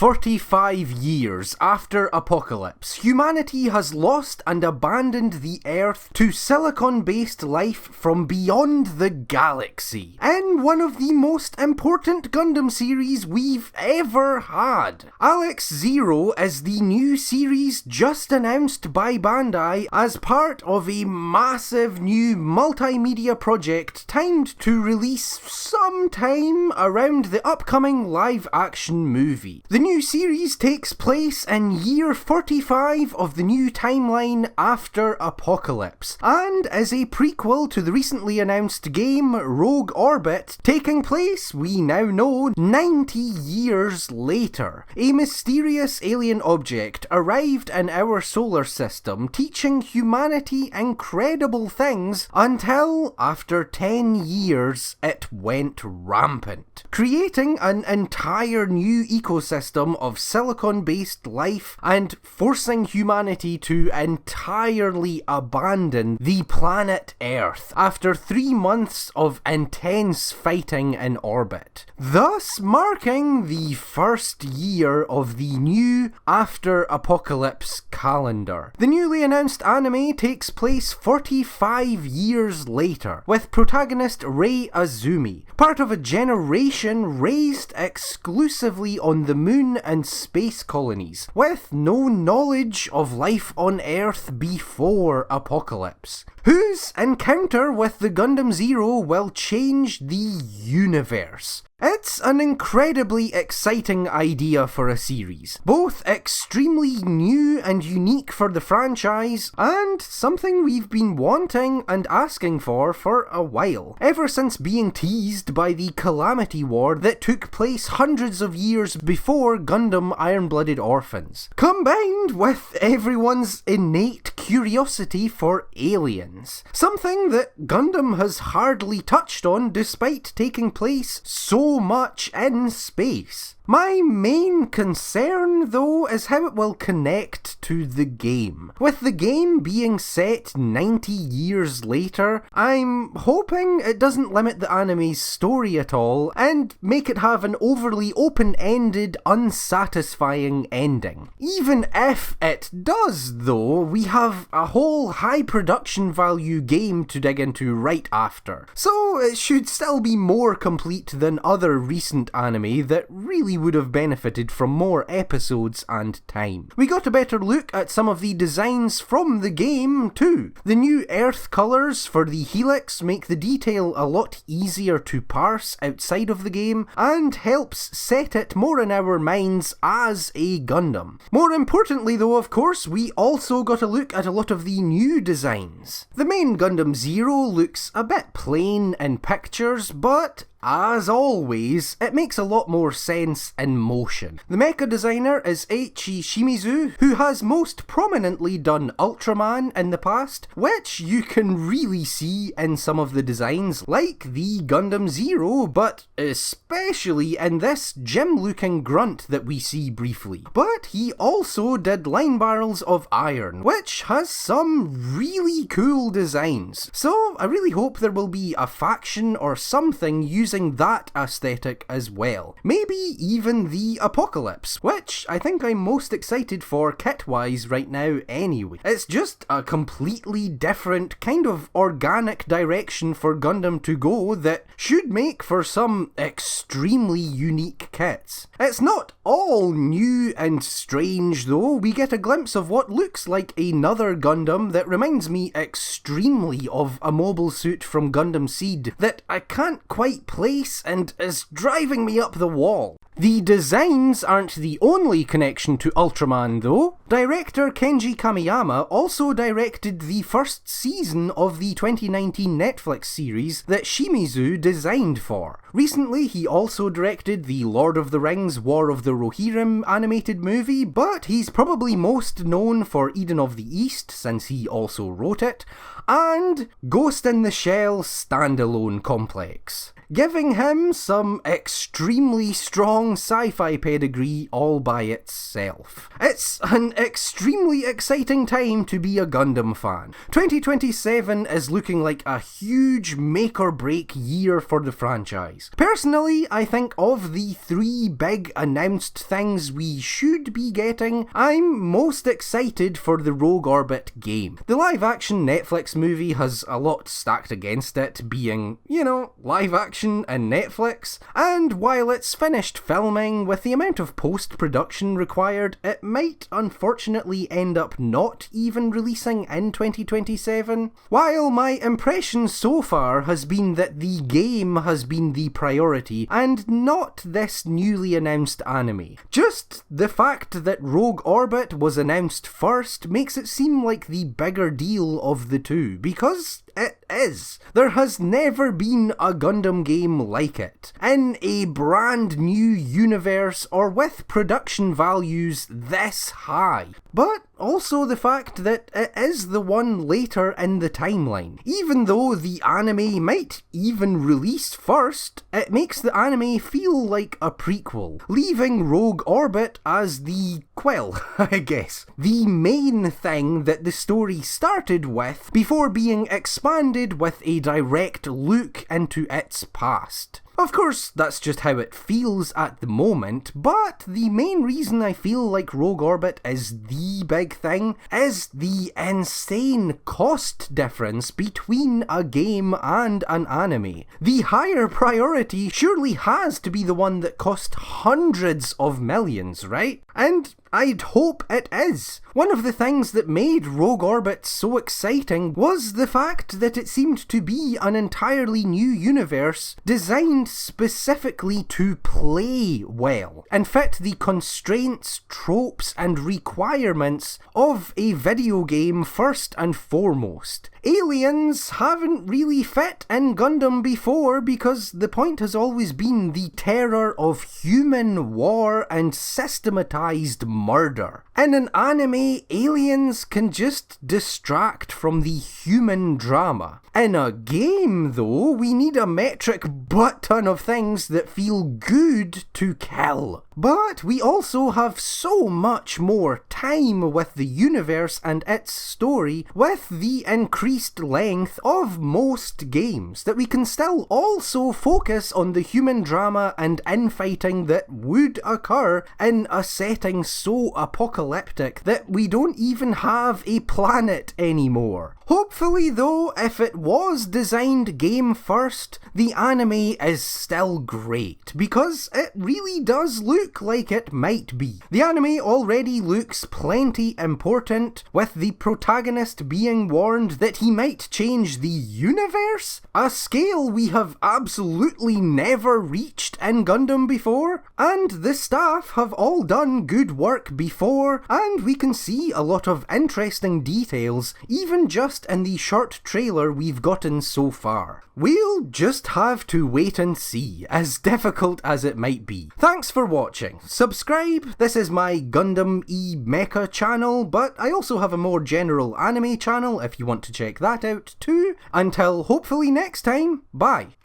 45 years after Apocalypse, humanity has lost and abandoned the Earth to silicon-based life from beyond the galaxy, in one of the most important Gundam series we've ever had. XARX-Zero is the new series just announced by Bandai as part of a massive new multimedia project timed to release sometime around the upcoming live-action movie. The new series takes place in year 45 of the new timeline after Apocalypse, and is a prequel to the recently announced game Rogue Orbit, taking place, we now know, 90 years later. A mysterious alien object arrived in our solar system, teaching humanity incredible things until, after 10 years, it went rampant, creating an entire new ecosystem of silicon-based life and forcing humanity to entirely abandon the planet Earth after 3 months of intense fighting in orbit, thus marking the first year of the new after-apocalypse calendar. The newly announced anime takes place 45 years later, with protagonist Rei Azumi, part of a generation raised exclusively on the moon and space colonies, with no knowledge of life on Earth before Apocalypse, whose encounter with the Gundam Zero will change the universe. It's an incredibly exciting idea for a series, both extremely new and unique for the franchise, and something we've been wanting and asking for a while, ever since being teased by the Calamity War that took place hundreds of years before Gundam Iron-Blooded Orphans, combined with everyone's innate curiosity for aliens, something that Gundam has hardly touched on despite taking place so much in space. My main concern, though, is how it will connect to the game. With the game being set 90 years later, I'm hoping it doesn't limit the anime's story at all and make it have an overly open-ended, unsatisfying ending. Even if it does, though, we have a whole high production value game to dig into right after, so it should still be more complete than other recent anime that really would have benefited from more episodes and time. We got a better look at some of the designs from the game too. The new Earth colours for the Helix make the detail a lot easier to parse outside of the game and helps set it more in our minds as a Gundam. More importantly though, of course, we also got a look at a lot of the new designs. The main Gundam Zero looks a bit plain in pictures, but as always, it makes a lot more sense in motion. The mecha designer is Eiichi Shimizu, who has most prominently done Ultraman in the past, which you can really see in some of the designs, like the Gundam Zero, but especially in this gym-looking grunt that we see briefly. But he also did Line Barrels of Iron, which has some really cool designs. So I really hope there will be a faction or something using that aesthetic as well. Maybe even the Apocalypse, which I think I'm most excited for kit-wise right now anyway. It's just a completely different kind of organic direction for Gundam to go that should make for some extremely unique kits. It's not all new and strange though. We get a glimpse of what looks like another Gundam that reminds me extremely of a mobile suit from Gundam Seed that I can't quite place and is driving me up the wall. The designs aren't the only connection to Ultraman though. Director Kenji Kamiyama also directed the first season of the 2019 Netflix series that Shimizu designed for. Recently he also directed the Lord of the Rings War of the Rohirrim animated movie, but he's probably most known for Eden of the East since he also wrote it, and Ghost in the Shell standalone complex, giving him some extremely strong long sci-fi pedigree all by itself. It's an extremely exciting time to be a Gundam fan. 2027 is looking like a huge make or break year for the franchise. Personally, I think of the 3 big announced things we should be getting, I'm most excited for the Rogue Orbit game. The live-action Netflix movie has a lot stacked against it, being, live-action and Netflix, and while it's finished filming, with the amount of post-production required, it might unfortunately end up not even releasing in 2027. While my impression so far has been that the game has been the priority, and not this newly announced anime. Just the fact that Rogue Orbit was announced first makes it seem like the bigger deal of the two, because it is. There has never been a Gundam game like it, in a brand new universe or with production values this high. But also the fact that it is the one later in the timeline. Even though the anime might even release first, it makes the anime feel like a prequel, leaving Rogue Orbit as the the main thing that the story started with before being expanded with a direct look into its past. Of course, that's just how it feels at the moment, but the main reason I feel like Rogue Orbit is the big thing is the insane cost difference between a game and an anime. The higher priority surely has to be the one that cost hundreds of millions, right? And I'd hope it is. One of the things that made Rogue Orbit so exciting was the fact that it seemed to be an entirely new universe designed specifically to play well and fit the constraints, tropes and requirements of a video game first and foremost. Aliens haven't really fit in Gundam before because the point has always been the terror of human war and systematized murder. In an anime, aliens can just distract from the human drama. In a game, though, we need a metric butt-ton of things that feel good to kill. But we also have so much more time with the universe and its story with the increased length of most games that we can still also focus on the human drama and infighting that would occur in a setting so apocalyptic that we don't even have a planet anymore. Hopefully though, if it was designed game first, the anime is still great, because it really does look like it might be. The anime already looks plenty important, with the protagonist being warned that he might change the universe, a scale we have absolutely never reached in Gundam before, and the staff have all done good work before, and we can see a lot of interesting details, even just in the short trailer we've gotten so far. We'll just have to wait and see, as difficult as it might be. Thanks for watching. Subscribe. This is my Gundam Mecha channel, but I also have a more general anime channel if you want to check that out too. Until hopefully next time, bye.